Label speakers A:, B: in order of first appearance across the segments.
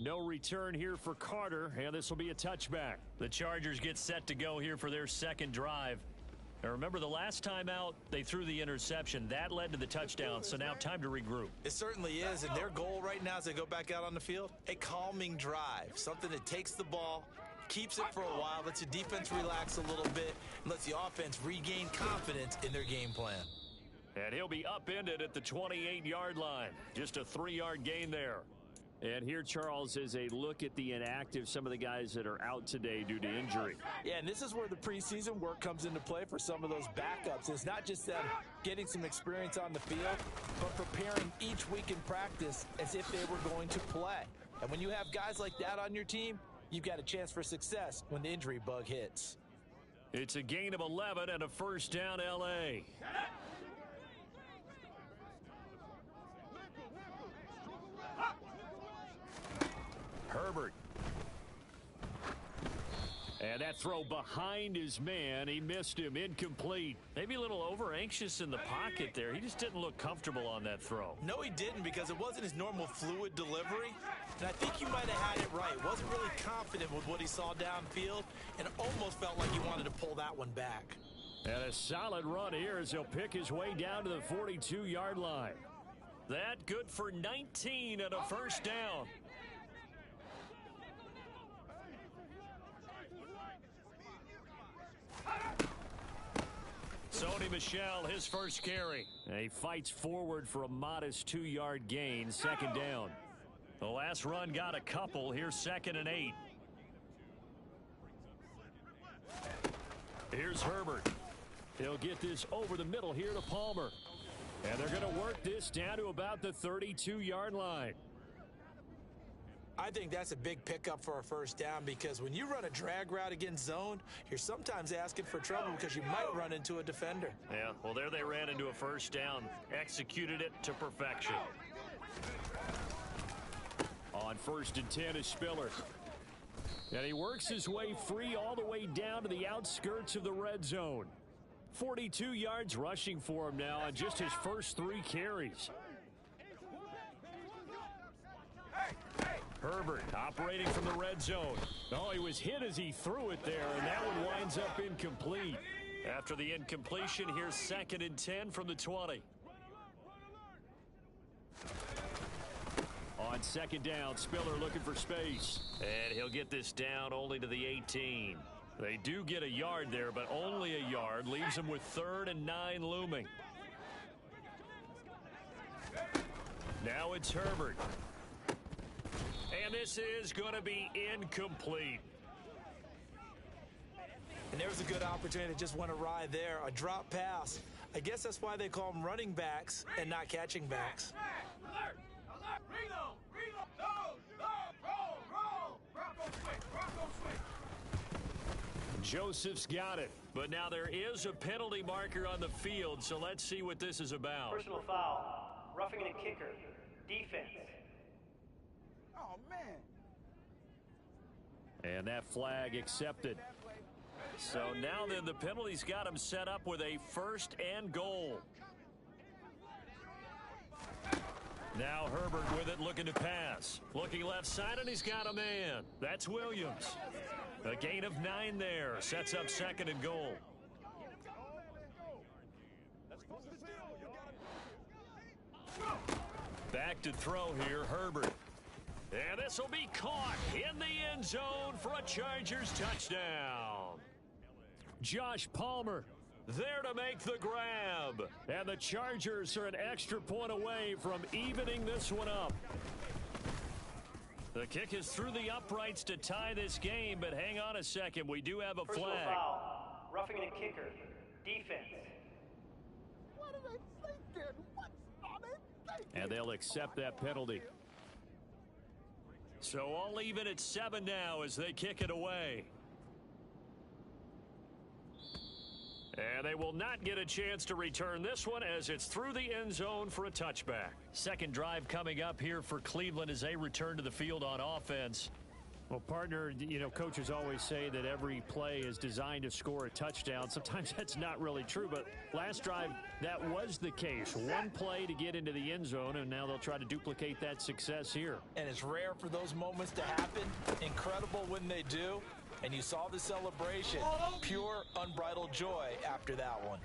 A: No return here for Carter, and this will be a touchback.
B: The Chargers get set to go here for their second drive. Now remember, the last time out, they threw the interception. That led to the touchdown, so now time to regroup.
C: It certainly is, and their goal right now as they go back out on the field, a calming drive, something that takes the ball, keeps it for a while, lets the defense relax a little bit, and lets the offense regain confidence in their game plan.
A: And he'll be upended at the 28-yard line. Just a 3-yard gain there. And here, Charles, is a look at the inactive, some of the guys that are out today due to injury.
C: Yeah, and this is where the preseason work comes into play for some of those backups. It's not just them getting some experience on the field, but preparing each week in practice as if they were going to play. And when you have guys like that on your team, you've got a chance for success when the injury bug hits.
A: It's a gain of 11 and a first down, L.A. Herbert. And that throw behind his man. He missed him. Incomplete.
B: Maybe a little over-anxious in the pocket there. He just didn't look comfortable on that throw.
C: No, he didn't, because it wasn't his normal fluid delivery. And I think you might have had it right. Wasn't really confident with what he saw downfield and almost felt like he wanted to pull that one back.
A: And a solid run here as he'll pick his way down to the 42-yard line.
B: That good for 19 and a first down. Sony Michel, his first carry.
A: And he fights forward for a modest 2-yard gain, second down.
B: The last run got a couple. Here's 2nd and 8.
A: Here's Herbert. He'll get this over the middle here to Palmer. And they're going to work this down to about the 32-yard line.
C: I think that's a big pickup for a first down, because when you run a drag route against zone, you're sometimes asking for trouble because you might run into a defender.
B: Yeah, well, there they ran into a first down. Executed it to perfection.
A: On 1st and 10 is Spiller. And he works his way free all the way down to the outskirts of the red zone. 42 yards rushing for him now on just his first 3 carries. Herbert operating from the red zone. Oh, he was hit as he threw it there, and that one winds up incomplete.
B: After the incompletion, here's 2nd and 10 from the 20.
A: On 2nd down, Spiller looking for space.
B: And he'll get this down only to the 18.
A: They do get a yard there, but only a yard. Leaves them with 3rd and 9 looming. Now it's Herbert.
B: And this is going to be incomplete.
C: And there was a good opportunity that just went awry there. A drop pass. I guess that's why they call them running backs and not catching backs.
D: Alert! Alert! Reload! Reload! Load! Load! Roll! Roll! Bronco switch! Bronco switch!
A: Joseph's got it.
B: But now there is a penalty marker on the field, so let's see what this is about.
E: Personal foul. Roughing the kicker. Defense.
D: Oh, man.
A: And that flag accepted.
B: So now then, the penalty's got him set up with a 1st and goal.
A: Now Herbert with it, looking to pass.
B: Looking left side, and he's got a man. That's Williams. A gain of 9 there. Sets up 2nd and goal.
A: Back to throw here, Herbert.
B: And this will be caught in the end zone for a Chargers touchdown.
A: Josh Palmer
B: there to make the grab.
A: And the Chargers are an extra point away from evening this one up.
B: The kick is through the uprights to tie this game, but hang on a second. We do have a
E: Personal
B: flag.
E: Foul. Roughing the kicker. Defense.
D: What are they thinking? What are they thinking?
A: And they'll accept that penalty.
B: So all even at 7 now as they kick it away. And they will not get a chance to return this one as it's through the end zone for a touchback. Second drive coming up here for Cleveland as they return to the field on offense.
A: Well, partner, you know, coaches always say that every play is designed to score a touchdown. Sometimes that's not really true, but last drive, that was the case. One play to get into the end zone, and now they'll try to duplicate that success here.
C: And it's rare for those moments to happen. Incredible when they do. And you saw the celebration. Pure, unbridled joy after that one.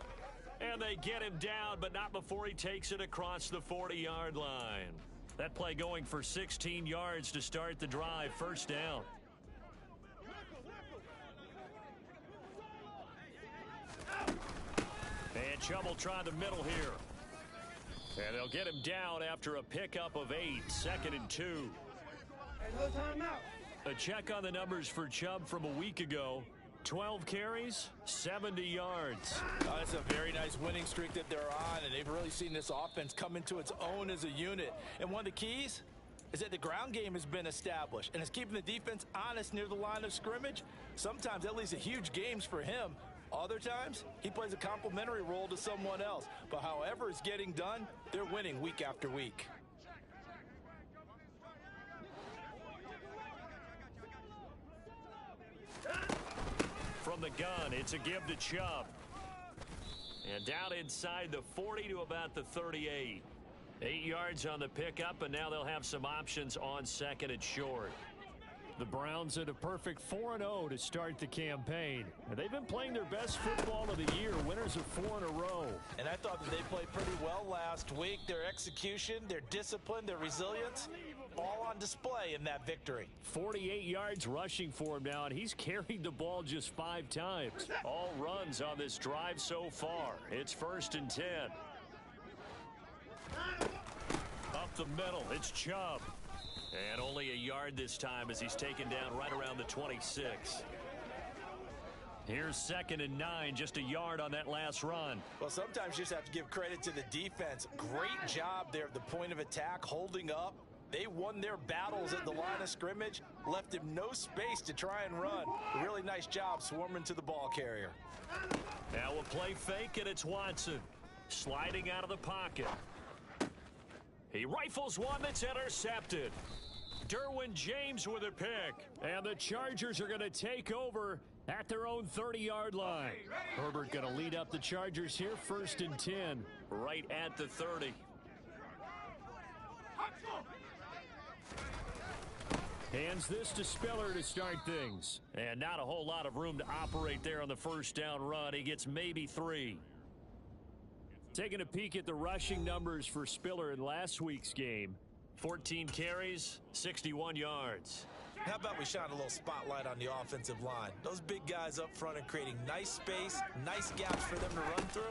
B: And they get him down, but not before he takes it across the 40-yard line. That play going for 16 yards to start the drive. First down. And Chubb will try the middle here. And they'll get him down after a pickup of 8. 2nd and 2. A check on the numbers for Chubb from a week ago. 12 carries, 70 yards.
C: It's a very nice winning streak that they're on, and they've really seen this offense come into its own as a unit. And one of the keys is that the ground game has been established, and it's keeping the defense honest near the line of scrimmage. Sometimes that leads to huge games for him. Other times, he plays a complementary role to someone else. But however it's getting done, they're winning week after week.
B: From the gun, it's a give to Chubb. And down inside the 40 to about the 38. 8 yards on the pickup, and now they'll have some options on 2nd and short.
A: The Browns at a perfect 4-0 to start the campaign. And they've been playing their best football of the year, winners of 4 in a row.
C: And I thought that they played pretty well last week. Their execution, their discipline, their resilience, all on display in that victory.
A: 48 yards rushing for him now, and he's carried the ball just 5 times.
B: All runs on this drive so far. It's 1st and 10. Up the middle, it's Chubb. And only a yard this time as he's taken down right around the 26. Here's 2nd and 9, just a yard on that last run.
C: Well, sometimes you just have to give credit to the defense. Great job there at the point of attack, holding up. They won their battles at the line of scrimmage, left him no space to try and run. A really nice job swarming to the ball carrier.
B: Now we'll play fake, and it's Watson sliding out of the pocket. He rifles one that's intercepted. Derwin James with a pick.
A: And the Chargers are going to take over at their own 30-yard line. Herbert going to lead up the Chargers here, 1st and 10.
B: Right at the 30.
A: Hands this to Spiller to start things.
B: And not a whole lot of room to operate there on the first down run. He gets maybe 3.
A: Taking a peek at the rushing numbers for Spiller in last week's game.
B: 14 carries, 61 yards.
C: How about we shine a little spotlight on the offensive line? Those big guys up front are creating nice space, nice gaps for them to run through.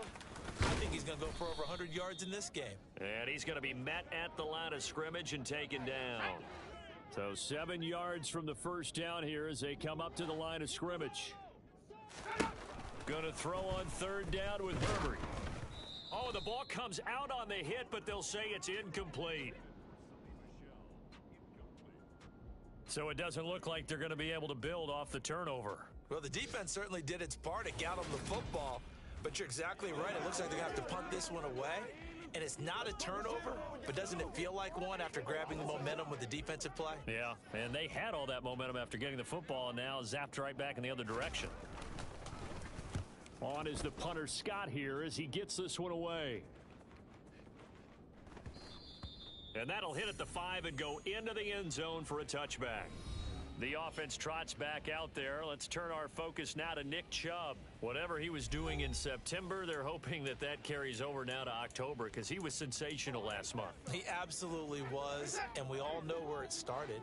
C: I think he's going to go for over 100 yards in this game.
B: And he's going to be met at the line of scrimmage and taken down.
A: So 7 yards from the first down here as they come up to the line of scrimmage.
B: Going to throw on 3rd down with Herbert. Oh, the ball comes out on the hit, but they'll say it's incomplete. So it doesn't look like they're going to be able to build off the turnover.
C: Well, the defense certainly did its part. It got them the football. But you're exactly right. It looks like they're going to have to punt this one away. And it's not a turnover, but doesn't it feel like one after grabbing the momentum with the defensive play?
B: Yeah, and they had all that momentum after getting the football, and now zapped right back in the other direction.
A: On is the punter Scott here as he gets this one away.
B: And that'll hit at the 5 and go into the end zone for a touchback. The offense trots back out there. Let's turn our focus now to Nick Chubb. Whatever he was doing in September, they're hoping that that carries over now to October because he was sensational last month.
C: He absolutely was, and we all know where it started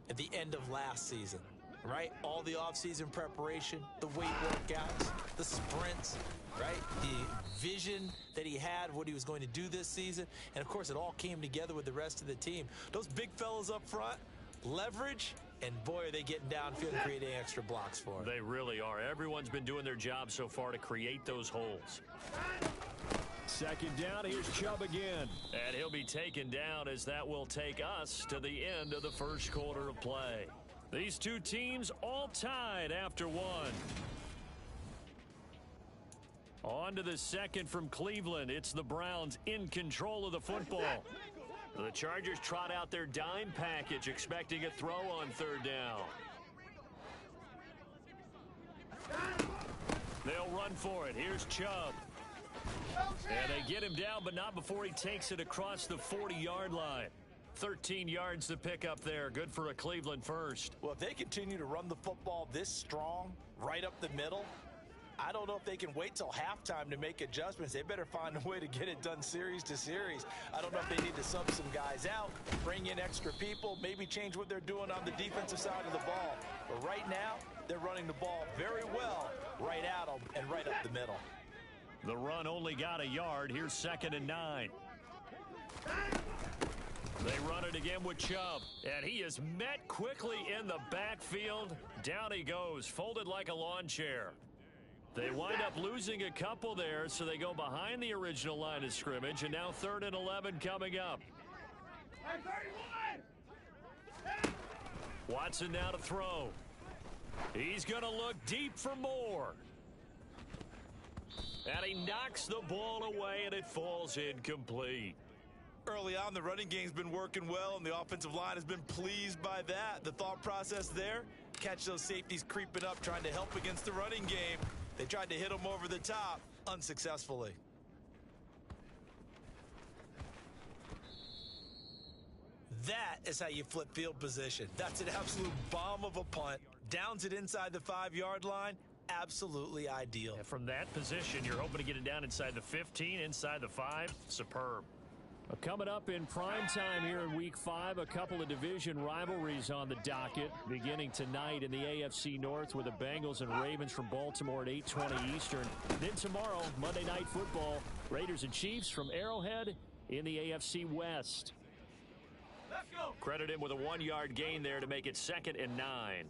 C: at the end of last season, right? All the offseason preparation, the weight workouts, the sprints, right? The vision that he had, what he was going to do this season, and of course it all came together with the rest of the team. Those big fellas up front, leverage, and boy, are they getting downfield and creating extra blocks for him.
B: They really are. Everyone's been doing their job so far to create those holes.
A: 2nd down, here's Chubb again.
B: And he'll be taken down as that will take us to the end of the first quarter of play. These two teams all tied after 1. On to the second from Cleveland. It's the Browns in control of the football. The Chargers trot out their dime package, expecting a throw on 3rd down. They'll run for it. Here's Chubb. And they get him down, but not before he takes it across the 40-yard line. 13 yards to pick up there. Good for a Cleveland first.
C: Well, if they continue to run the football this strong, right up the middle, I don't know if they can wait till halftime to make adjustments. They better find a way to get it done series to series. I don't know if they need to sub some guys out, bring in extra people, maybe change what they're doing on the defensive side of the ball. But right now, they're running the ball very well right at them and right up the middle.
B: The run only got a yard. Here's 2nd and 9. They run it again with Chubb, and he is met quickly in the backfield. Down he goes, folded like a lawn chair. They wind up losing a couple there, so they go behind the original line of scrimmage, and now 3rd and 11 coming up. Watson now to throw. He's going to look deep for more. And he knocks the ball away, and it falls incomplete.
C: Early on, the running game's been working well, and the offensive line has been pleased by that. The thought process there, catch those safeties creeping up, trying to help against the running game. They tried to hit them over the top, unsuccessfully. That is how you flip field position. That's an absolute bomb of a punt. Downs it inside the 5-yard line. Absolutely ideal.
B: And from that position, you're hoping to get it down inside the 15, inside the 5. Superb.
A: Coming up in prime time here in Week 5, a couple of division rivalries on the docket, beginning tonight in the AFC North with the Bengals and Ravens from Baltimore at 8:20 Eastern. Then tomorrow, Monday Night Football, Raiders and Chiefs from Arrowhead in the AFC West.
D: Let's go.
B: Credit him with a 1-yard gain there to make it 2nd and 9.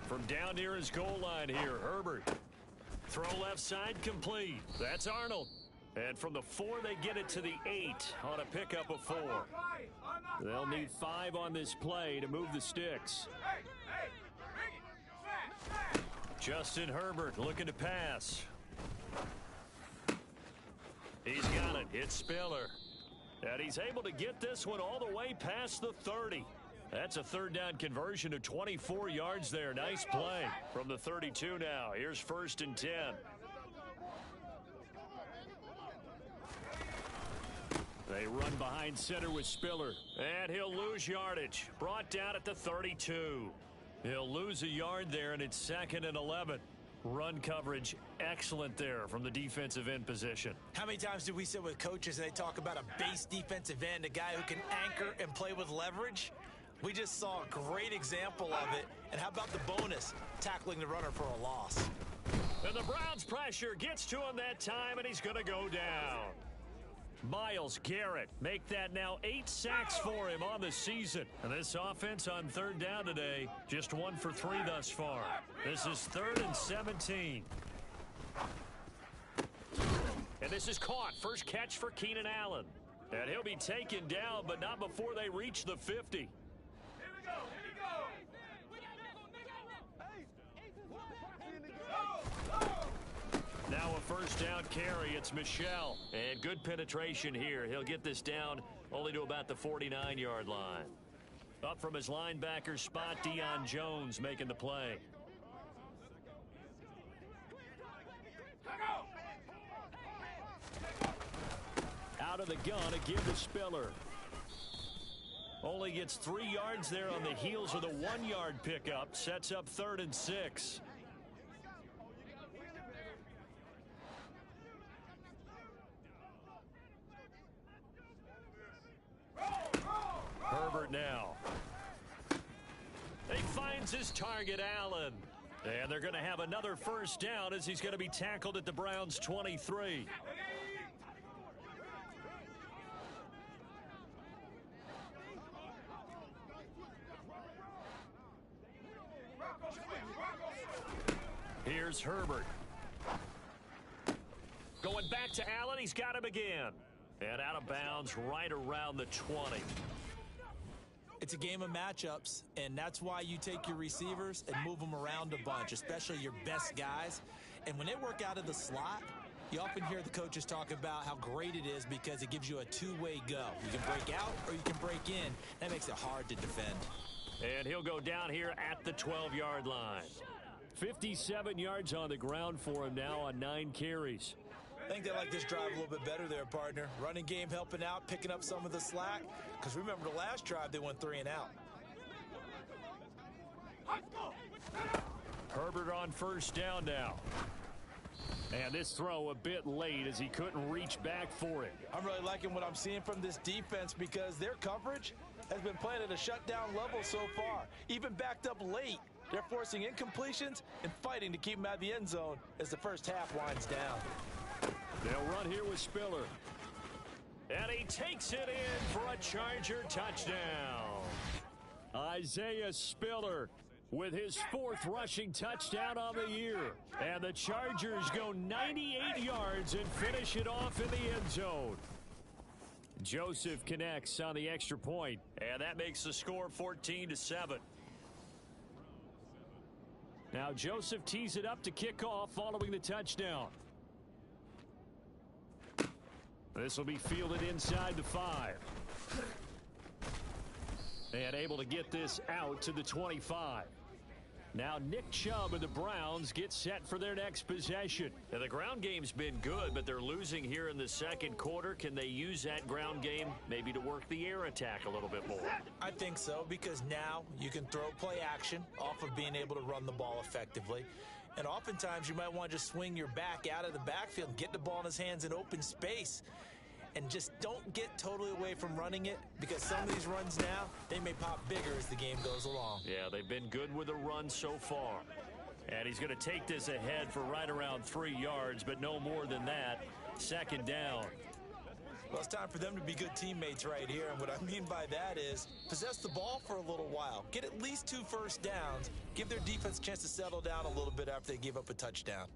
B: From down near his goal line here, Herbert. Throw left side complete. That's Arnold. And from the 4, they get it to the 8 on a pickup of 4. They'll need 5 on this play to move the sticks.
D: Bring it. Smash.
B: Justin Herbert looking to pass. He's got it. It's Spiller. And he's able to get this one all the way past the 30. That's a 3rd down conversion of 24 yards there. Nice play from the 32 now. Here's 1st and 10. They run behind center with Spiller. And he'll lose yardage. Brought down at the 32. He'll lose a yard there, and it's 2nd and 11. Run coverage excellent there from the defensive end position.
C: How many times do we sit with coaches and they talk about a base defensive end, a guy who can anchor and play with leverage? We just saw a great example of it. And how about the bonus, tackling the runner for a loss?
B: And the Browns' pressure gets to him that time, and he's going to go down. Myles Garrett make that now 8 sacks for him on the season. And this offense on 3rd down today, just 1 for 3 thus far. This is 3rd and 17. And this is caught. First catch for Keenan Allen. And he'll be taken down, but not before they reach the 50. Now a 1st down carry. It's Michel. And good penetration here. He'll get this down only to about the 49-yard line. Up from his linebacker spot, Deion Jones making the play.
A: Out of the gun again to Spiller.
B: Only gets 3 yards there on the heels of the 1-yard pickup. Sets up 3rd and 6. Herbert now. He finds his target, Allen. And they're going to have another 1st down as he's going to be tackled at the Browns' 23. Here's Herbert. Going back to Allen. He's got him again. And out of bounds right around the 20.
C: It's a game of matchups, and that's why you take your receivers and move them around a bunch, especially your best guys. And when they work out of the slot, you often hear the coaches talk about how great it is because it gives you a 2-way go. You can break out or you can break in. That makes it hard to defend.
B: And he'll go down here at the 12-yard line.
A: 57 yards on the ground for him now on 9 carries.
C: I think they like this drive a little bit better there, partner. Running game helping out, picking up some of the slack. Because remember the last drive, they went 3 and out.
A: Herbert on first down now. And this throw a bit late as he couldn't reach back for it.
C: I'm really liking what I'm seeing from this defense because their coverage has been playing at a shutdown level so far. Even backed up late, they're forcing incompletions and fighting to keep them out of the end zone as the first half winds down.
A: They'll run here with Spiller. And he takes it in for a Charger touchdown. Isaiah Spiller with his 4th rushing touchdown on the year. And the Chargers go 98 yards and finish it off in the end zone. Joseph connects on the extra point.
B: And that makes the score 14-7.
A: Now Joseph tees it up to kick off following the touchdown. This will be fielded inside the 5. And able to get this out to the 25. Now Nick Chubb and the Browns get set for their next possession.
B: Now, the ground game's been good, but they're losing here in the second quarter. Can they use that ground game maybe to work the air attack a little bit more?
C: I think so, because now you can throw play action off of being able to run the ball effectively. And oftentimes you might want to just swing your back out of the backfield and get the ball in his hands in open space. And just don't get totally away from running it, because some of these runs now, they may pop bigger as the game goes along.
B: Yeah, they've been good with the run so far.
A: And he's going to take this ahead for right around 3 yards, but no more than that. Second down.
C: Well, it's time for them to be good teammates right here. And what I mean by that is possess the ball for a little while. Get at least 2 first downs. Give their defense a chance to settle down a little bit after they give up a touchdown.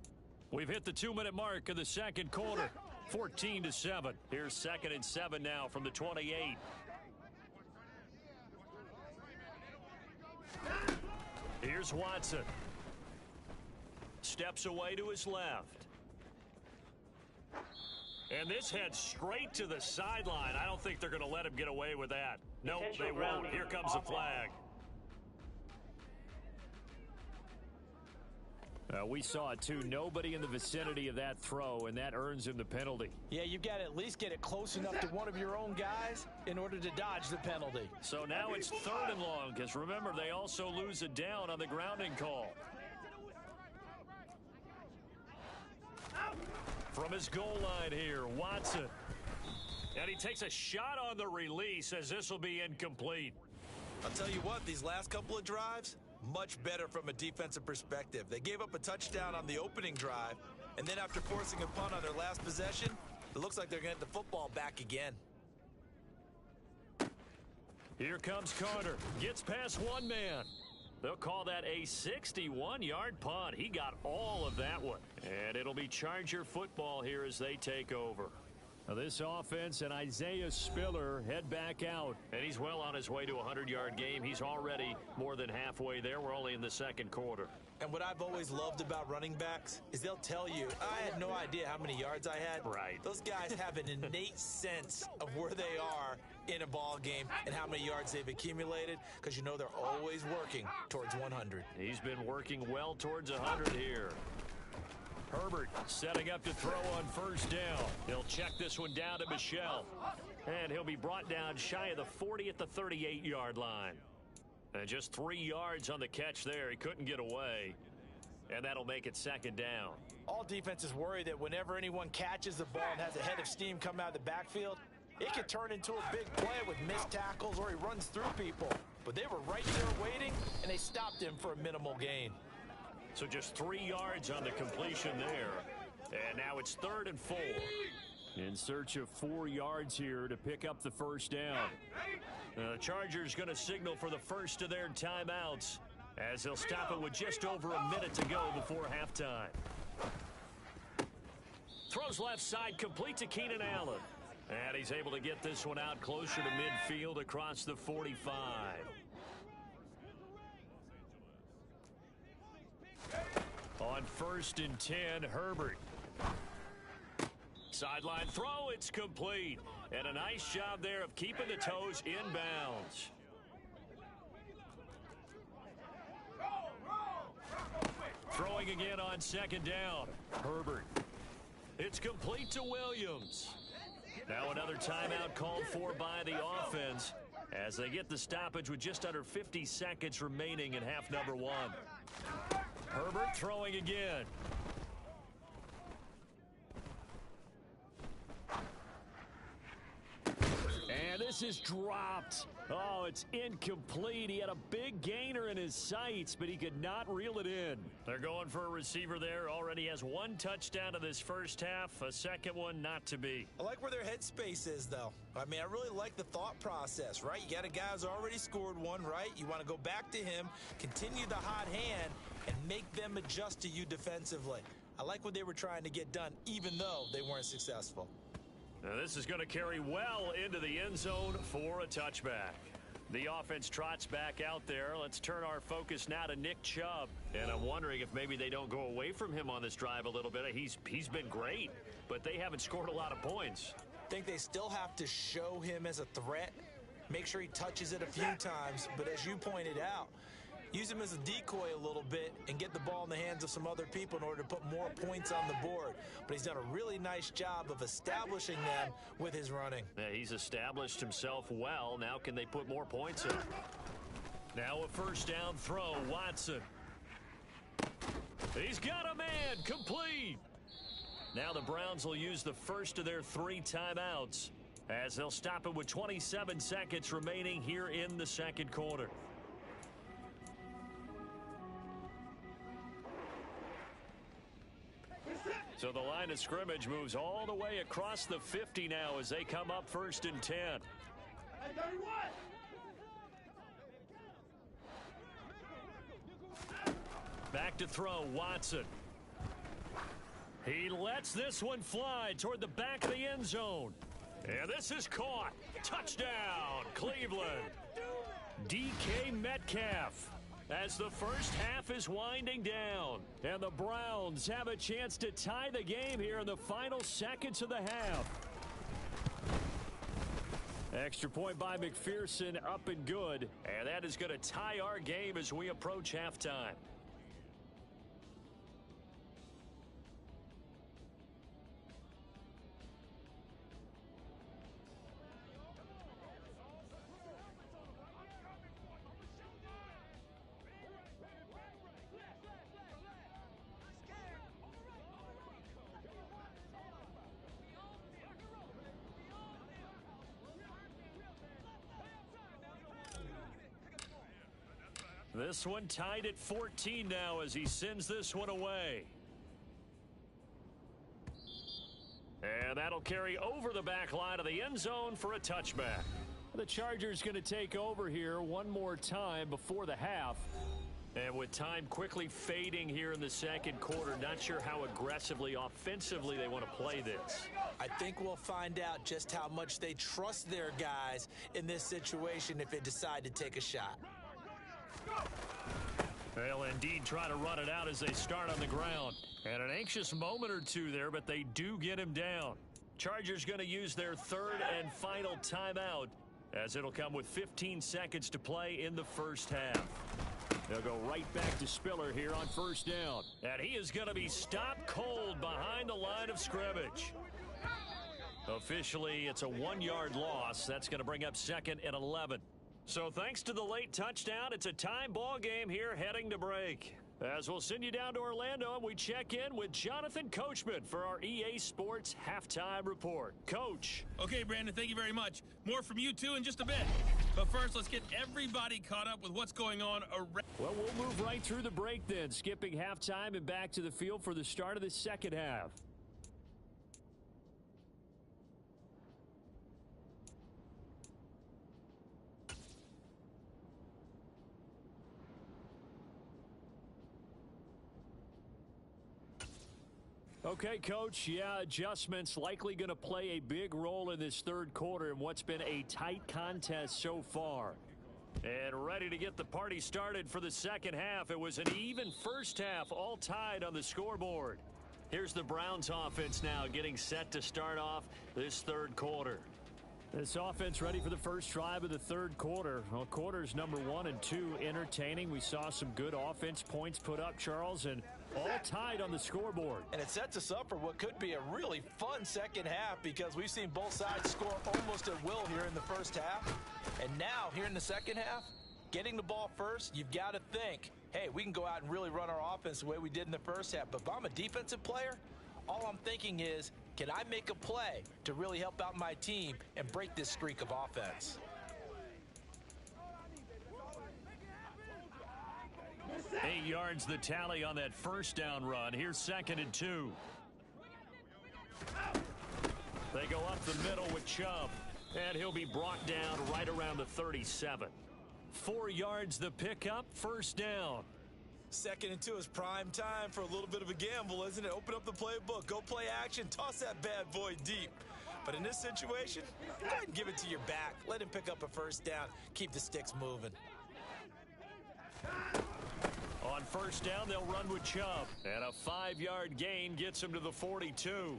A: We've hit the 2-minute mark of the second quarter. 14-7.
B: Here's 2nd and 7 now from the 28. Here's Watson. Steps away to his left. And this heads straight to the sideline. I don't think they're going to let him get away with that. No, they won't. Here comes the flag.
A: We saw it too. Nobody in the vicinity of that throw, and that earns him the penalty.
C: Yeah, you've got to at least get it close enough to one of your own guys in order to dodge the penalty.
B: So now it's 3rd and long, because remember, they also lose a down on the grounding call. From his goal line here, Watson. And he takes a shot on the release as this will be incomplete.
C: I'll tell you what, these last couple of drives, much better from a defensive perspective. They gave up a touchdown on the opening drive, and then after forcing a punt on their last possession, it looks like they're going to get the football back again.
B: Here comes Carter. Gets past one man. They'll call that a 61-yard punt. He got all of that one. And it'll be Charger football here as they take over.
A: Now this offense and Isaiah Spiller head back out.
B: And he's well on his way to a 100-yard game. He's already more than halfway there. We're only in the second quarter.
C: And what I've always loved about running backs is they'll tell you, I had no idea how many yards I had.
B: Right.
C: Those guys have an innate sense of where they are in a ball game and how many yards they've accumulated, because you know they're always working towards 100.
B: He's been working well towards 100 here.
A: Herbert setting up to throw on first down.
B: He'll check this one down to Michel. And he'll be brought down shy of the 40 at the 38-yard line. And just 3 yards on the catch there. He couldn't get away. And that'll make it second down.
C: All defenses worry that whenever anyone catches the ball and has a head of steam come out of the backfield, it could turn into a big play with missed tackles or he runs through people. But they were right there waiting, and they stopped him for a minimal gain.
B: So just 3 yards on the completion there. And now it's 3rd and 4.
A: In search of 4 yards here to pick up the first down.
B: The Chargers going to signal for the first of their timeouts as they'll stop it with just over a minute to go before halftime. Throws left side, complete to Keenan Allen. And he's able to get this one out closer to midfield across the 45.
A: On 1st and 10, Herbert.
B: Sideline throw, it's complete. And a nice job there of keeping the toes inbounds. again on second down. Herbert. It's complete to Williams. Now another timeout called for by the offense as they get the stoppage with just under 50 seconds remaining in half number one. Herbert throwing again.
A: And this is dropped. Oh, it's incomplete. He had a big gainer in his sights, but he could not reel it in.
B: They're going for a receiver there. Already has one touchdown in this first half. A second one not to be.
C: I like where their headspace is, though. I mean, I really like the thought process, right? You got a guy who's already scored one, right? You want to go back to him, continue the hot hand, and make them adjust to you defensively. I like what they were trying to get done, even though they weren't successful.
B: Now this is going to carry well into the end zone for a touchback. The offense trots back out there. Let's turn our focus now to Nick Chubb. And I'm wondering if maybe they don't go away from him on this drive a little bit. He's been great, but they haven't scored a lot of points.
C: I think they still have to show him as a threat. Make sure he touches it a few times. But as you pointed out, use him as a decoy a little bit and get the ball in the hands of some other people in order to put more points on the board. But he's done a really nice job of establishing them with his running.
B: Yeah, he's established himself well. Now can they put more points in? Now a first down throw, Watson. He's got a man, complete. Now the Browns will use the first of their 3 timeouts as they'll stop it with 27 seconds remaining here in the second quarter. So the line of scrimmage moves all the way across the 50 now as they come up first and 10. Back to throw, Watson. He lets this one fly toward the back of the end zone. And this is caught. Touchdown, Cleveland. DK Metcalf. As the first half is winding down. And the Browns have a chance to tie the game here in the final seconds of the half. Extra point by McPherson, up and good. And that is going to tie our game as we approach halftime. This one tied at 14 now as he sends this one away. And that'll carry over the back line of the end zone for a touchback. The Chargers going to take over here one more time before the half. And with time quickly fading here in the second quarter, not sure how aggressively, offensively they want to play this.
C: I think we'll find out just how much they trust their guys in this situation if they decide to take a shot.
B: They'll indeed try to run it out as they start on the ground. And an anxious moment or two there, but they do get him down. Chargers going to use their third and final timeout as it'll come with 15 seconds to play in the first half. They'll go right back to Spiller here on first down. And he is going to be stopped cold behind the line of scrimmage. Officially, it's a 1-yard loss. That's going to bring up second and 11. So thanks to the late touchdown, it's a time ball game here heading to break. As we'll send you down to Orlando, and we check in with Jonathan Coachman for our EA Sports Halftime Report. Coach.
F: Okay, Brandon, thank you very much. More from you, too, in just a bit. But first, let's get everybody caught up with what's going on around.
A: Well, we'll move right through the break then, skipping halftime and back to the field for the start of the second half. Okay, Coach, yeah, adjustments likely going to play a big role in this third quarter in what's been a tight contest so far.
B: And ready to get the party started for the second half. It was an even first half, all tied on the scoreboard. Here's the Browns offense now getting set to start off this third quarter.
A: This offense ready for the first drive of the third quarter. Well, quarters number 1 and 2 entertaining. We saw some good offense points put up, Charles, and all tied on the scoreboard.
C: And it sets us up for what could be a really fun second half because we've seen both sides score almost at will here in the first half. And now, here in the second half, getting the ball first, you've got to think, hey, we can go out and really run our offense the way we did in the first half. But if I'm a defensive player, all I'm thinking is, can I make a play to really help out my team and break this streak of offense?
B: 8 yards the tally on that first down run. Here's 2nd and 2. They go up the middle with Chubb, and he'll be brought down right around the 37. 4 yards the pickup, first down.
C: 2nd and 2 is prime time for a little bit of a gamble, isn't it? Open up the playbook, go play action, toss that bad boy deep. But in this situation, go ahead and give it to your back. Let him pick up a first down. Keep the sticks moving.
B: On first down, they'll run with Chubb. And a 5-yard gain gets him to the 42.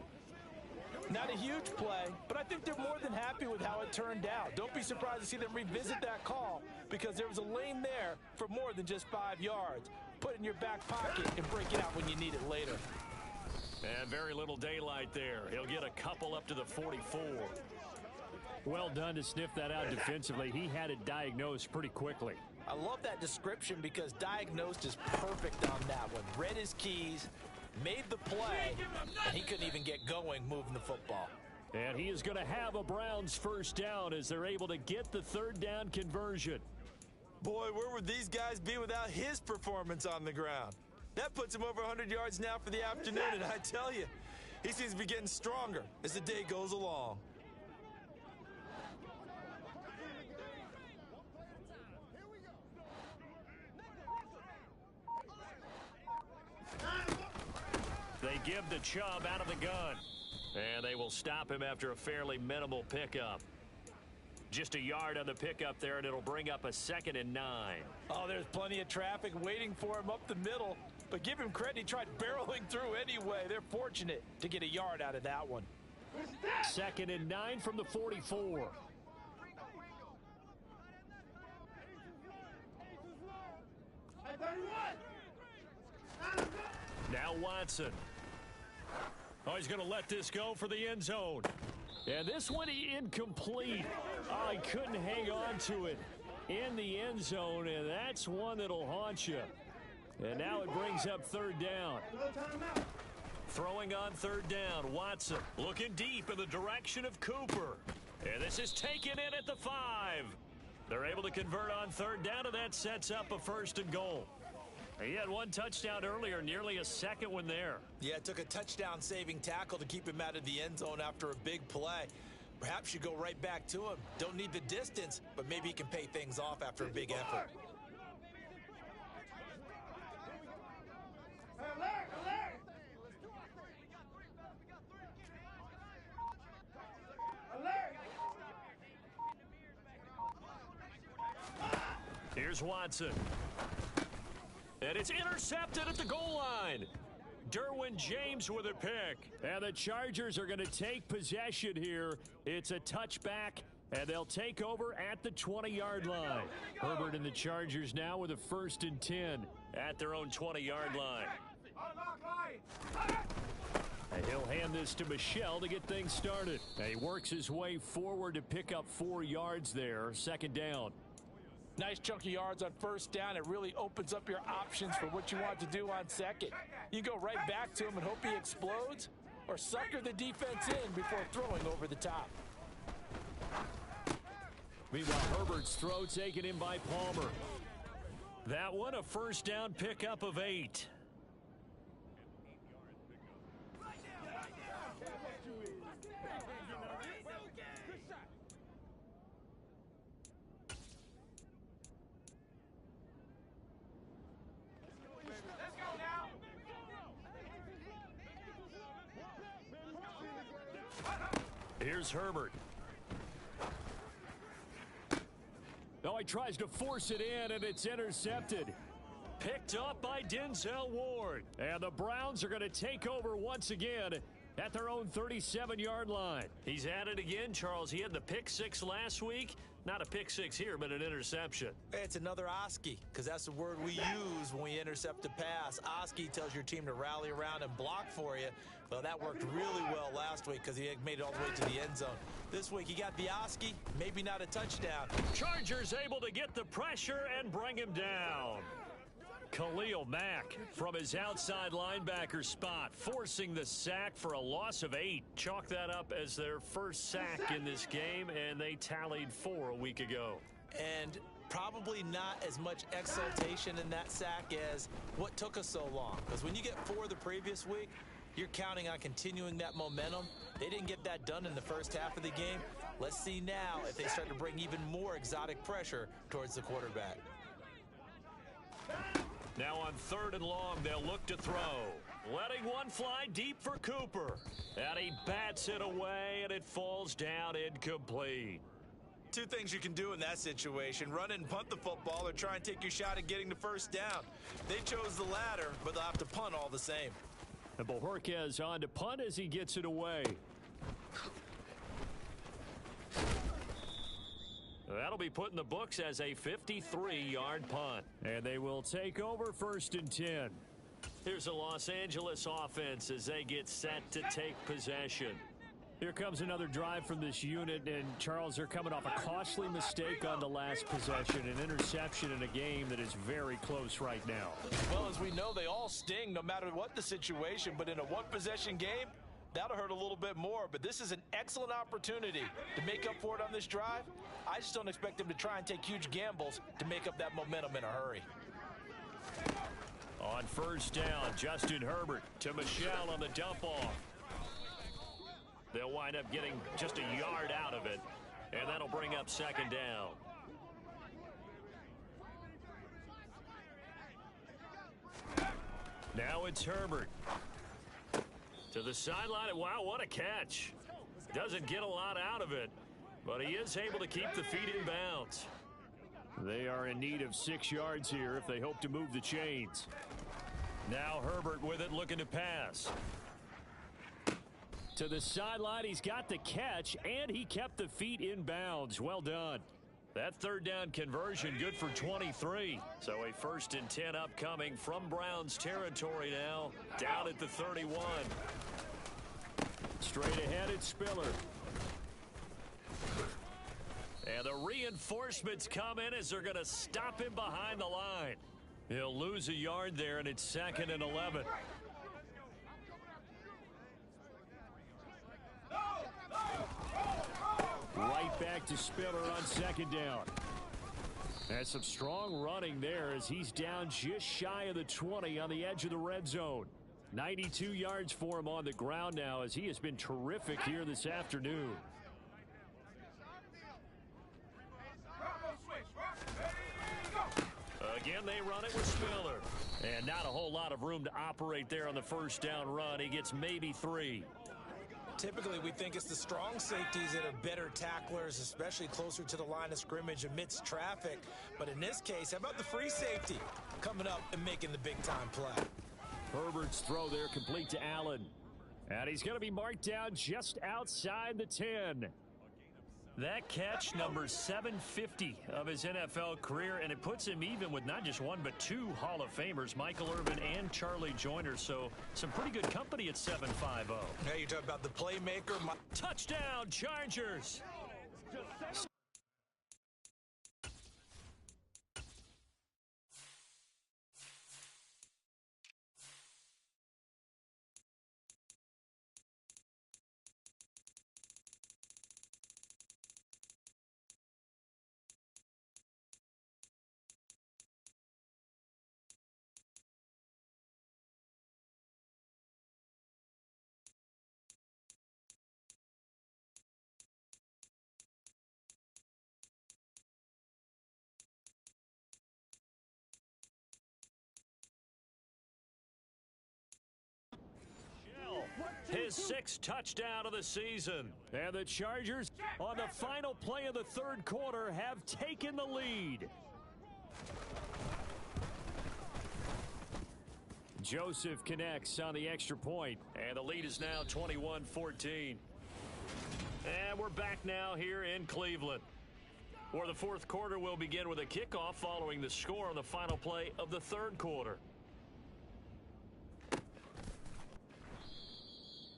C: Not a huge play, but I think they're more than happy with how it turned out. Don't be surprised to see them revisit that call because there was a lane there for more than just 5 yards. Put it in your back pocket and break it out when you need it later.
B: And very little daylight there. He'll get a couple up to the 44.
A: Well done to sniff that out defensively. He had it diagnosed pretty quickly.
C: I love that description because diagnosed is perfect on that one. Read his keys, made the play, and he couldn't even get going moving the football.
A: And he is going to have a Browns first down as they're able to get the third down conversion.
C: Boy, where would these guys be without his performance on the ground? That puts him over 100 yards now for the afternoon, and I tell you, he seems to be getting stronger as the day goes along.
B: They give to Chubb out of the gun. And they will stop him after a fairly minimal pickup. Just a yard on the pickup there, and it'll bring up a 2nd and 9.
C: Oh, there's plenty of traffic waiting for him up the middle. But give him credit, he tried barreling through anyway. They're fortunate to get a yard out of that one.
A: 2nd and 9 from the 44.
B: Now Watson. Oh, he's going to let this go for the end zone.
A: And this one incomplete. Oh, he couldn't hang on to it in the end zone, and that's one that'll haunt you. And now it brings up third down.
B: Throwing on third down, Watson looking deep in the direction of Cooper. And this is taken in at the 5. They're able to convert on third down, and that sets up a 1st and goal. He had one touchdown earlier, nearly a second one there.
C: Yeah, it took a touchdown-saving tackle to keep him out of the end zone after a big play. Perhaps you go right back to him. Don't need the distance, but maybe he can pay things off after a big effort.
B: Here's Watson. And it's intercepted at the goal line. Derwin James with a pick.
A: And the Chargers are going to take possession here. It's a touchback, and they'll take over at the 20-yard line. Herbert and the Chargers now with a 1st and 10.
B: At their own 20-yard line.
A: And he'll hand this to Michel to get things started. And he works his way forward to pick up 4 yards there. 2nd down.
C: Nice chunky yards on first down. It really opens up your options for what you want to do on second. You go right back to him and hope he explodes, or sucker the defense in before throwing over the top.
A: Meanwhile, Herbert's throw taken in by Palmer.
B: That one a 1st down pickup of 8. Here's Herbert.
A: Oh, he tries to force it in, and it's intercepted.
B: Picked up by Denzel Ward.
A: And the Browns are going to take over once again at their own 37-yard line.
B: He's at it again, Charles. He had the pick 6 last week. Not a pick six here, but an interception.
C: It's another Oski, because that's the word we use when we intercept a pass. Oski tells your team to rally around and block for you. Well, that worked really well last week because he made it all the way to the end zone. This week, he got the Oski, maybe not a touchdown.
B: Chargers able to get the pressure and bring him down. Khalil Mack from his outside linebacker spot, forcing the sack for a loss of 8. Chalk that up as their first sack in this game, and they tallied 4 a week ago.
C: And probably not as much exultation in that sack as what took us so long. Because when you get 4 the previous week, you're counting on continuing that momentum. They didn't get that done in the first half of the game. Let's see now if they start to bring even more exotic pressure towards the quarterback.
B: Now on 3rd and long, they'll look to throw. Letting one fly deep for Cooper. And he bats it away, and it falls down incomplete.
C: 2 things you can do in that situation: run and punt the football, or try and take your shot at getting the first down. They chose the latter, but they'll have to punt all the same.
A: And Bojorquez on to punt as he gets it away.
B: That'll be put in the books as a 53-yard punt.
A: And they will take over 1st and 10.
B: Here's a Los Angeles offense as they get set to take possession.
A: Here comes another drive from this unit, and Charles, they're coming off a costly mistake on the last possession, an interception in a game that is very close right now.
C: Well, as we know, they all sting no matter what the situation, but in a one-possession game, that'll hurt a little bit more. But this is an excellent opportunity to make up for it on this drive. I just don't expect them to try and take huge gambles to make up that momentum in a hurry.
B: On 1st down, Justin Herbert to Michel on the dump-off. They'll wind up getting just a yard out of it, and that'll bring up 2nd down. Now it's Herbert. To the sideline. Wow, what a catch. Doesn't get a lot out of it, but he is able to keep the feet in bounds.
A: They are in need of 6 yards here if they hope to move the chains.
B: Now Herbert with it, looking to pass.
A: To the sideline, he's got the catch, and he kept the feet in bounds. Well done.
B: That 3rd down conversion good for 23. So a 1st and 10 upcoming from Browns territory now, down at the 31.
A: Straight ahead, it's Spiller.
B: And the reinforcements come in as they're going to stop him behind the line. He'll lose a yard there, and it's 2nd and 11.
A: Right back to Spiller on 2nd down. That's some strong running there as he's down just shy of the 20 on the edge of the red zone. 92 yards for him on the ground now as he has been terrific here this afternoon.
B: Again, they run it with Spiller. And not a whole lot of room to operate there on the 1st down run. He gets maybe 3.
C: Typically, we think it's the strong safeties that are better tacklers, especially closer to the line of scrimmage amidst traffic. But in this case, how about the free safety coming up and making the big-time play?
A: Herbert's throw there complete to Allen. And he's going to be marked down just outside the 10.
B: That catch, number 750 of his NFL career, and it puts him even with not just 1 but 2 Hall of Famers, Michael Irvin and Charlie Joyner. So some pretty good company at 7.50.
C: Now you're talking about the playmaker.
B: Touchdown, Chargers! His 6th touchdown of the season.
A: And the Chargers, on the final play of the 3rd quarter, have taken the lead. Joseph connects on the extra point.
B: And the lead is now 21-14. And we're back now here in Cleveland. where the fourth quarter will begin with a kickoff following the score on the final play of the third quarter.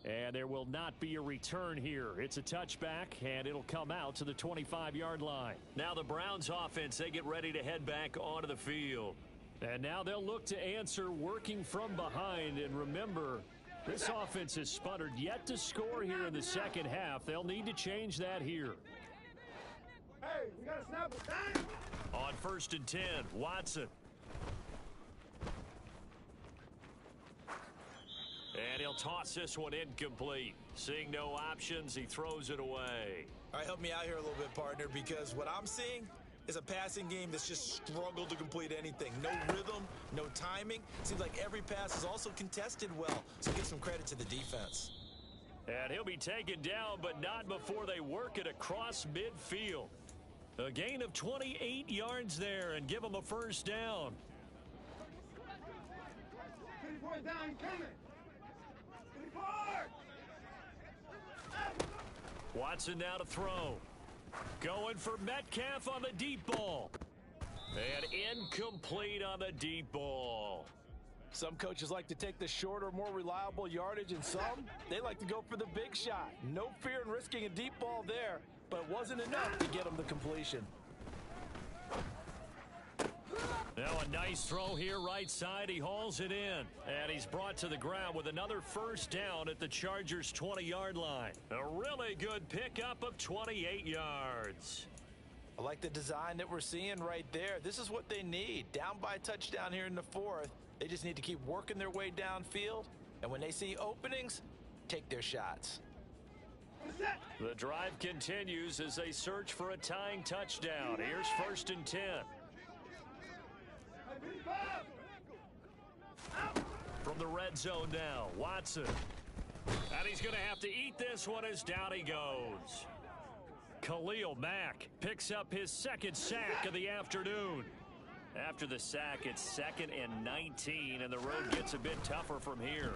A: And there will not be a return here. It's a touchback, and it'll come out to the 25-yard line.
B: Now the Browns offense, they get ready to head back onto the field.
A: And now they'll look to answer working from behind. And remember, this offense has sputtered yet to score here in the second half. They'll need to change that here.
D: Hey, we got to snap it down.
B: On 1st and 10, Watson. And he'll toss this one incomplete. Seeing no options, he throws it away.
C: All right, help me out here a little bit, partner, because what I'm seeing is a passing game that's just struggled to complete anything. No rhythm, no timing. Seems like every pass is also contested well, so give some credit to the defense.
B: And he'll be taken down, but not before they work it across midfield. A gain of 28 yards there and give him a first down.
D: 24 down, coming. 24.
B: Watson now to throw. Going for Metcalf on the deep ball. And incomplete on the deep ball.
C: Some coaches like to take the shorter, more reliable yardage, and some, they like to go for the big shot. No fear in risking a deep ball there, but it wasn't enough to get him the completion.
B: Now a nice throw here right side. He hauls it in. And he's brought to the ground with another first down at the Chargers' 20-yard line. A really good pickup of 28 yards.
C: I like the design that we're seeing right there. This is what they need. Down by a touchdown here in the fourth. They just need to keep working their way downfield. And when they see openings, take their shots.
B: The drive continues as they search for a tying touchdown. Here's 1st and 10. From the red zone now, Watson. And he's going to have to eat this one as down he goes. Khalil Mack picks up his second sack of the afternoon. After the sack, it's 2nd and 19, and the road gets a bit tougher from here.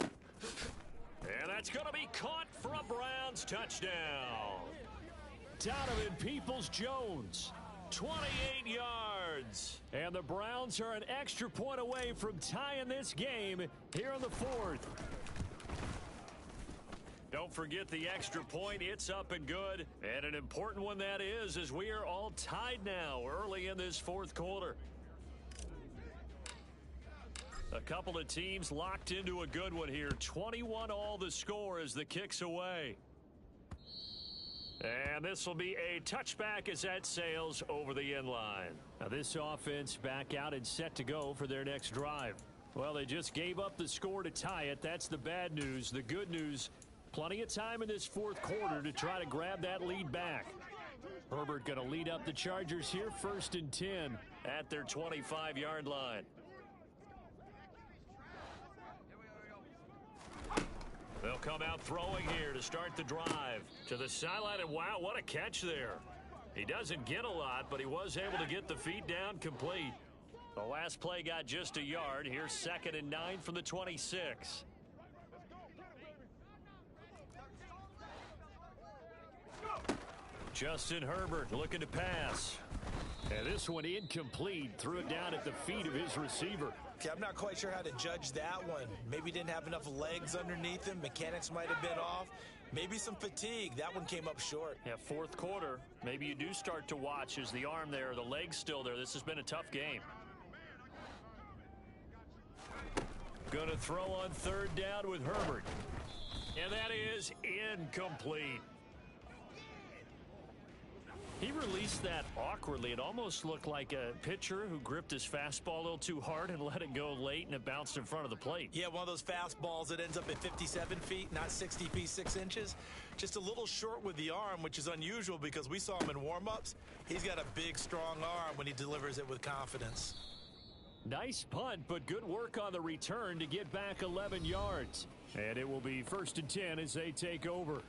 B: And that's going to be caught for a Browns touchdown.
A: Donovan Peoples-Jones,
B: 28 yards.
A: and the Browns are an extra point away from tying this game here in the fourth.
B: Don't forget the extra point. It's up and good. And an important one that is, as we are all tied now early in this fourth quarter. A couple of teams locked into a good one here. 21 all the score as the kick's away. And this will be a touchback as that sails over the end line.
A: Now this offense back out and set to go for their next drive. Well, they just gave up the score to tie it. That's the bad news. The good news, plenty of time in this fourth quarter to try to grab that lead back. Herbert going to lead up the Chargers here, 1st and 10
B: at their 25-yard line. They'll come out throwing here to start the drive. To the sideline, and wow, what a catch there. He doesn't get a lot, but he was able to get the feet down complete. The last play got just a yard. Here's 2nd and 9 from the 26. Justin Herbert looking to pass.
A: And this one incomplete. Threw it down at the feet of his receiver.
C: Okay, I'm not quite sure how to judge that one. Maybe didn't have enough legs underneath him. Mechanics might have been off. Maybe some fatigue. That one came up short.
B: Yeah, fourth quarter. Maybe you do start to watch. Is the arm there, the leg's still there? This has been a tough game. Going to throw on 3rd down with Herbert. And that is incomplete. He released that awkwardly. It almost looked like a pitcher who gripped his fastball a little too hard and let it go late, and it bounced in front of the plate.
C: Yeah, one of those fastballs that ends up at 57 feet, not 60 feet, 6 inches. Just a little short with the arm, which is unusual because we saw him in warm-ups. He's got a big, strong arm when he delivers it with confidence.
A: Nice punt, but good work on the return to get back 11 yards. And it will be 1st and 10 as they take over.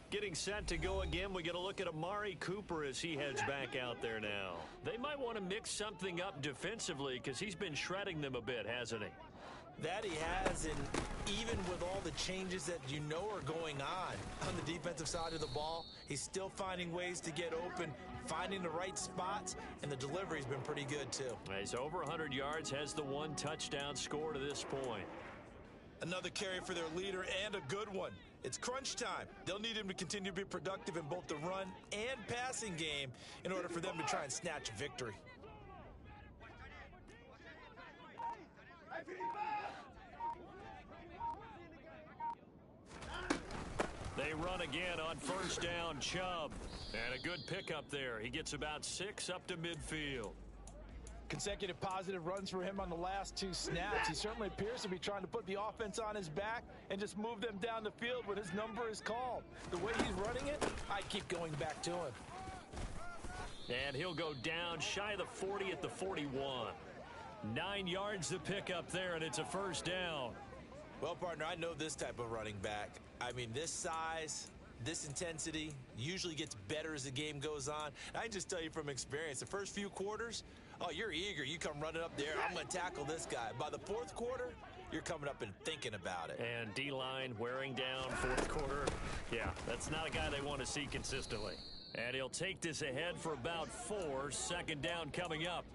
B: Getting set to go again. We get a look at Amari Cooper as he heads back out there now. They might want to mix something up defensively because he's been shredding them a bit, hasn't he?
C: That he has, and even with all the changes that you know are going on the defensive side of the ball, he's still finding ways to get open, finding the right spots, and the delivery's been pretty good too.
B: He's over 100 yards, has the 1 touchdown score to this point.
C: Another carry for their leader, and a good one. It's crunch time. They'll need him to continue to be productive in both the run and passing game in order for them to try and snatch a victory.
B: They run again on first down, Chubb. And a good pickup there. He gets about 6 up to midfield.
C: Consecutive positive runs for him on the last 2 snaps. He certainly appears to be trying to put the offense on his back and just move them down the field when his number is called. The way he's running it, I keep going back to him.
B: And he'll go down shy of the 40 at the 41. 9 yards to pick up there, and it's a first down.
C: Well, partner, I know this type of running back. I mean, this size, this intensity usually gets better as the game goes on. I can just tell you from experience, the first few quarters, oh, you're eager. You come running up there, I'm going to tackle this guy. By the fourth quarter, you're coming up and thinking about it.
B: And D-line wearing down fourth quarter. Yeah, that's not a guy they want to see consistently. And he'll take this ahead for about 4. Second down coming up.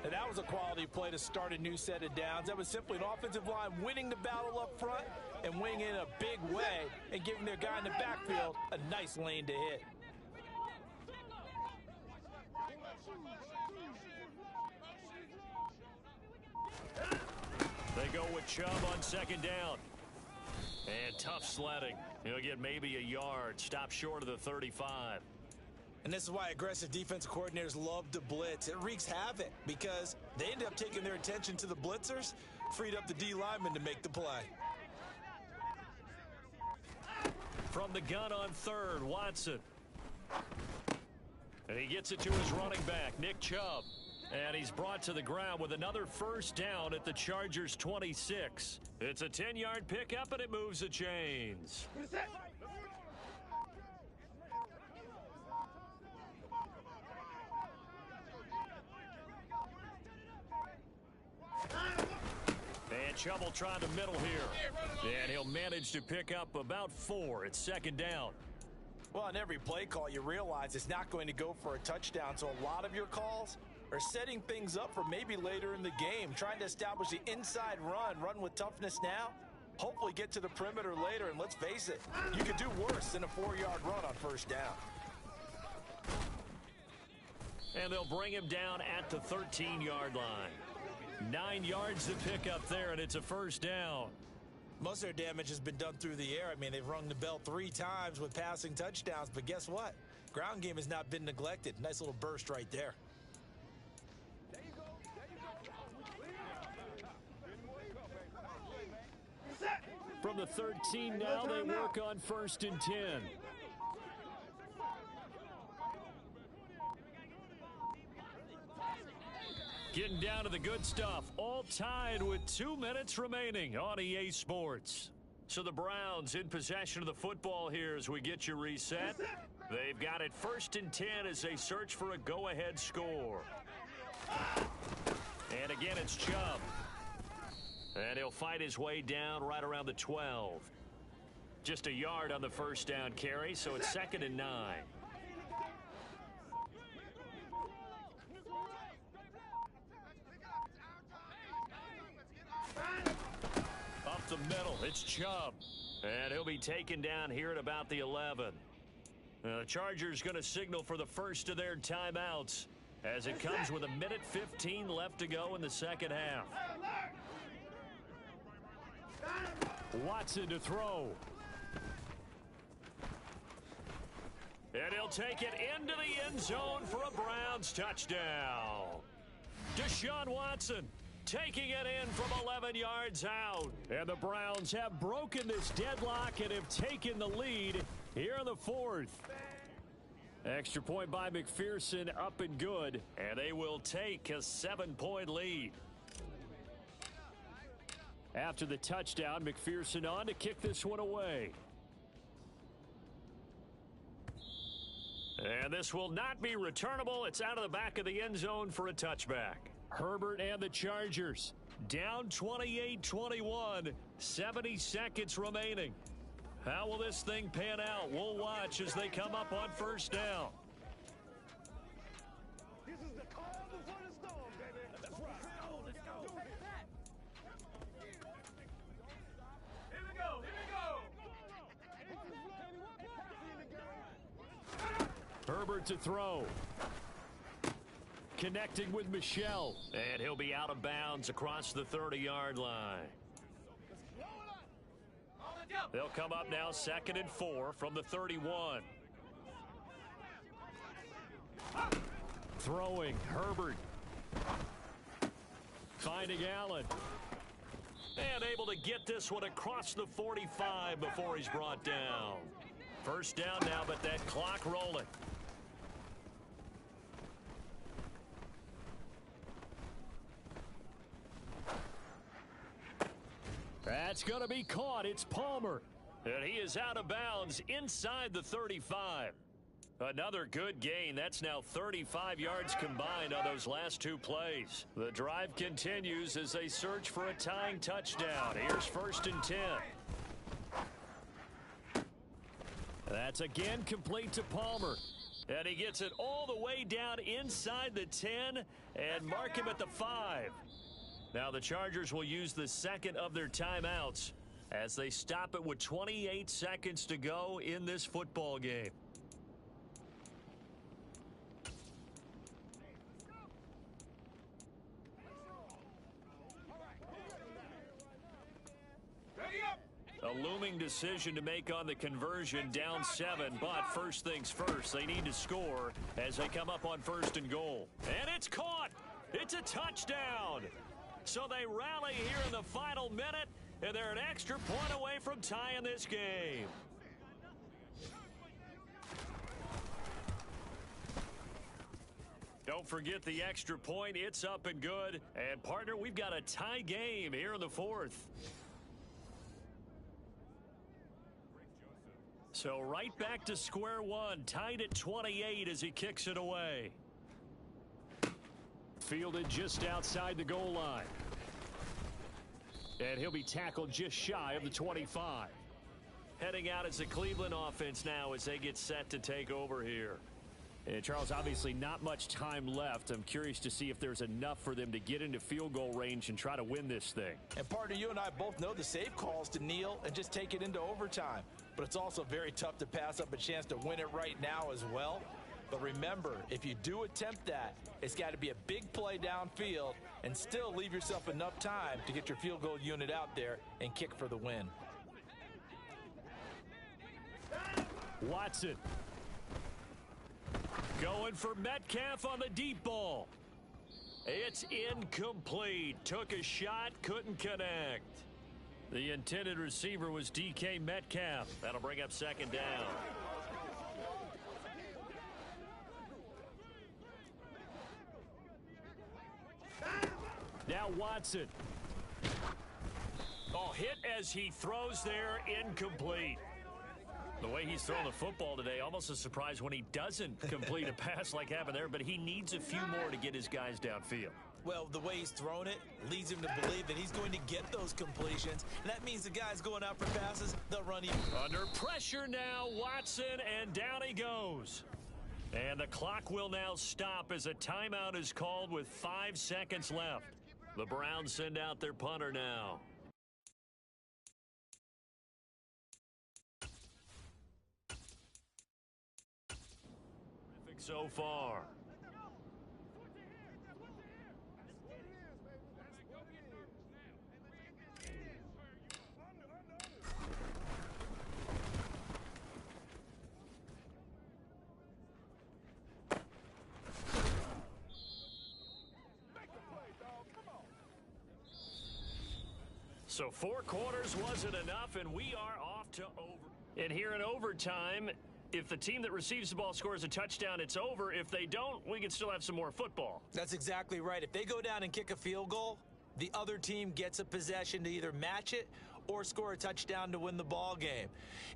C: And that was a quality play to start a new set of downs. That was simply an offensive line winning the battle up front and winning in a big way and giving their guy in the backfield a nice lane to hit.
B: They go with Chubb on second down. And tough sledding. He'll get maybe a yard. Stop short of the 35.
C: And this is why aggressive defensive coordinators love to blitz. It wreaks havoc because they end up taking their attention to the blitzers, freed up the D lineman to make the play.
B: From the gun on third, Watson. And he gets it to his running back, Nick Chubb. And he's brought to the ground with another first down at the Chargers' 26. It's a 10-yard pickup, and it moves the chains. And Chubb will try the middle here. And he'll manage to pick up about 4. It's second down.
C: Well, on every play call, you realize it's not going to go for a touchdown. So a lot of your calls are setting things up for maybe later in the game, trying to establish the inside run with toughness now, hopefully get to the perimeter later. And let's face it, you could do worse than a 4-yard run on first down.
B: And they'll bring him down at the 13-yard line. 9 yards to pick up there, and it's a first down.
C: Most of their damage has been done through the air. I mean, they've rung the bell 3 times with passing touchdowns, but guess what? Ground game has not been neglected. Nice little burst right there.
B: From the 13 now, they work on first and 10. Getting down to the good stuff, all tied with 2 minutes remaining on EA Sports. So the Browns in possession of the football here as we get you reset. They've got it first and 10 as they search for a go-ahead score. And again, it's Chubb. And he'll fight his way down right around the 12. Just a yard on the first down carry, so it's second and 9. Up the middle, it's Chubb. And he'll be taken down here at about the 11. The Chargers going to signal for the first of their timeouts as it comes with 1:15 left to go in the second half. Watson to throw. And he'll take it into the end zone for a Browns touchdown. Deshaun Watson taking it in from 11 yards out. And the Browns have broken this deadlock and have taken the lead here in the fourth. Extra point by McPherson, up and good. And they will take a 7-point lead. After the touchdown, McPherson on to kick this one away. And this will not be returnable. It's out of the back of the end zone for a touchback. Herbert and the Chargers
A: Down 28-21, 70 seconds remaining. How will this thing pan out? We'll watch as they come up on first down.
D: This is the calm before the storm, baby. That's right. Let's go. Here we go.
A: Herbert to throw. Connecting with Michelle.
B: And he'll be out of bounds across the 30-yard line.
A: They'll come up now 2nd and 4 from the 31. Throwing, Herbert. Finding Allen.
B: And able to get this one across the 45 before he's brought down.
A: First down now, but that clock rolling. That's going to be caught. It's Palmer.
B: And he is out of bounds inside the 35.
A: Another good gain. That's now 35 yards combined on those last two plays. The drive continues as they search for a tying touchdown. Here's 1st and 10. That's again complete to Palmer. And he gets it all the way down inside the 10 and mark him at the 5. Now the Chargers will use the second of their timeouts as they stop it with 28 seconds to go in this football game. A looming decision to make on the conversion, down 7, but first things first, they need to score as they come up on 1st and goal. And it's caught! It's a touchdown! So they rally here in the final minute, and they're an extra point away from tying this game. Don't forget the extra point. It's up and good. And, partner, we've got a tie game here in the 4th. So right back to square one, tied at 28 as he kicks it away. Fielded just outside the goal line. And he'll be tackled just shy of the 25. Heading out as the Cleveland offense now as they get set to take over here. And Charles, obviously not much time left. I'm curious to see if there's enough for them to get into field goal range and try to win this thing.
C: And partner, you and I both know the safe calls to kneel and just take it into overtime. But it's also very tough to pass up a chance to win it right now as well. But remember, if you do attempt that, it's got to be a big play downfield and still leave yourself enough time to get your field goal unit out there and kick for the win.
A: Watson. Going for Metcalf on the deep ball. It's incomplete. Took a shot, couldn't connect. The intended receiver was DK Metcalf.
B: That'll bring up 2nd down.
A: Now Watson.
B: Oh, hit as he throws there, incomplete.
A: The way he's throwing the football today, almost a surprise when he doesn't complete a pass like happened there, but he needs a few more to get his guys downfield.
C: Well, the way he's thrown it leads him to believe that he's going to get those completions. And that means the guys going out for passes, they'll run even.
A: Under pressure now, Watson, and down he goes. And the clock will now stop as a timeout is called with 5 seconds left. The Browns send out their punter now. Terrific so far. So 4 quarters wasn't enough, and we are off to over. And here in overtime, if the team that receives the ball scores a touchdown, it's over. If they don't, we can still have some more football.
C: That's exactly right. If they go down and kick a field goal, the other team gets a possession to either match it or score a touchdown to win the ball game.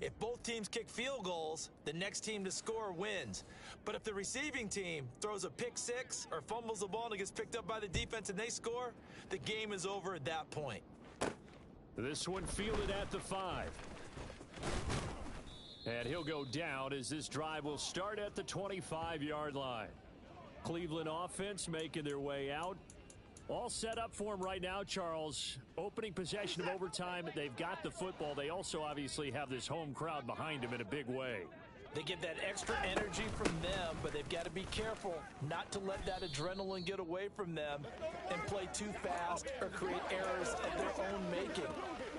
C: If both teams kick field goals, the next team to score wins. But if the receiving team throws a pick six or fumbles the ball and it gets picked up by the defense and they score, the game is over at that point.
A: This one fielded at the 5. And he'll go down as this drive will start at the 25-yard line. Cleveland offense making their way out. All set up for him right now, Charles. Opening possession of overtime. They've got the football. They also obviously have this home crowd behind them in a big way.
C: They get that extra energy from them, but they've got to be careful not to let that adrenaline get away from them and play too fast or create errors of their own making.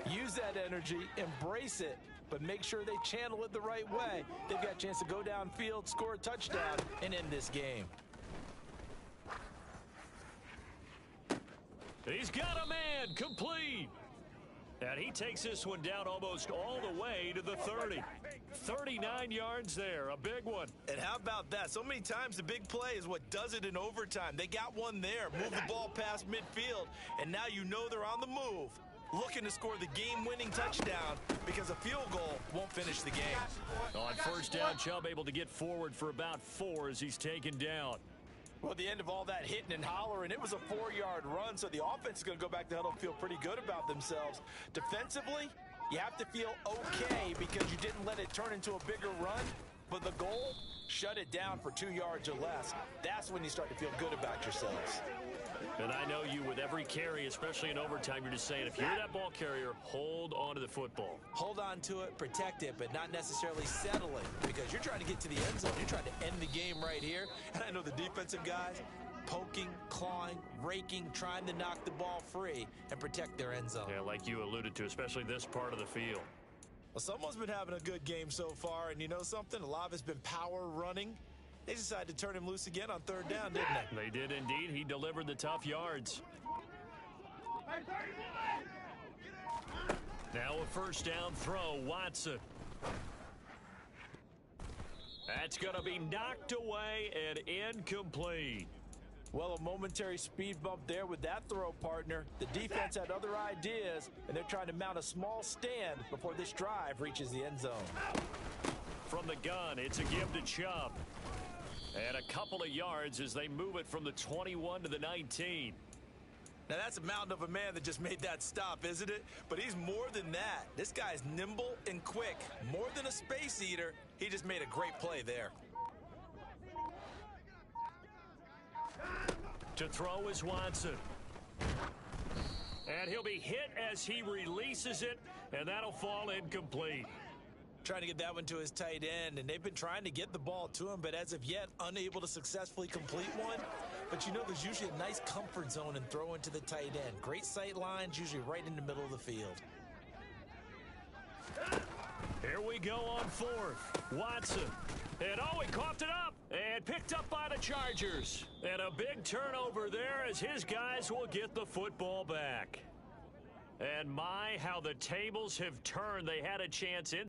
C: Use that energy, embrace it, but make sure they channel it the right way. They've got a chance to go downfield, score a touchdown, and end this game.
A: He's got a man, complete. And he takes this one down almost all the way to the 30. 39 yards there, a big one.
C: And how about that? So many times the big play is what does it in overtime. They got one there, move the ball past midfield, and now you know they're on the move, looking to score the game-winning touchdown because a field goal won't finish the game.
A: On first down, Chubb able to get forward for about 4 as he's taken down.
C: Well, at the end of all that hitting and hollering, it was a 4-yard run, so the offense is going to go back to the huddle and feel pretty good about themselves. Defensively, you have to feel okay because you didn't let it turn into a bigger run, but the goal, shut it down for 2 yards or less. That's when you start to feel good about yourselves.
A: And I know you, with every carry, especially in overtime, you're just saying, if you're that ball carrier, hold on to the football.
C: Hold on to it, protect it, but not necessarily settle it, because you're trying to get to the end zone. You're trying to end the game right here. And I know the defensive guys poking, clawing, raking, trying to knock the ball free and protect their end zone.
A: Yeah, like you alluded to, especially this part of the field.
C: Well, someone's been having a good game so far, and you know something? A lot of it's been power running. They decided to turn him loose again on third down, didn't they?
A: They did indeed. He delivered the tough yards. Now a first down throw, Watson. That's going to be knocked away and incomplete.
C: Well, a momentary speed bump there with that throw, partner. The defense had other ideas, and they're trying to mount a small stand before this drive reaches the end zone.
A: From the gun, it's a give to Chubb. And a couple of yards as they move it from the 21 to the 19.
C: Now, that's a mountain of a man that just made that stop, isn't it? But he's more than that. This guy's nimble and quick. More than a space eater, he just made a great play there.
A: To throw is Watson. And he'll be hit as he releases it, and that'll fall incomplete.
C: Trying to get that one to his tight end, and they've been trying to get the ball to him, but as of yet, unable to successfully complete one. But you know, there's usually a nice comfort zone in throwing to the tight end. Great sight lines, usually right in the middle of the field.
A: Here we go on fourth. Watson. And oh, he coughed it up and picked up by the Chargers. And a big turnover there as his guys will get the football back. And my, how the tables have turned. They had a chance in.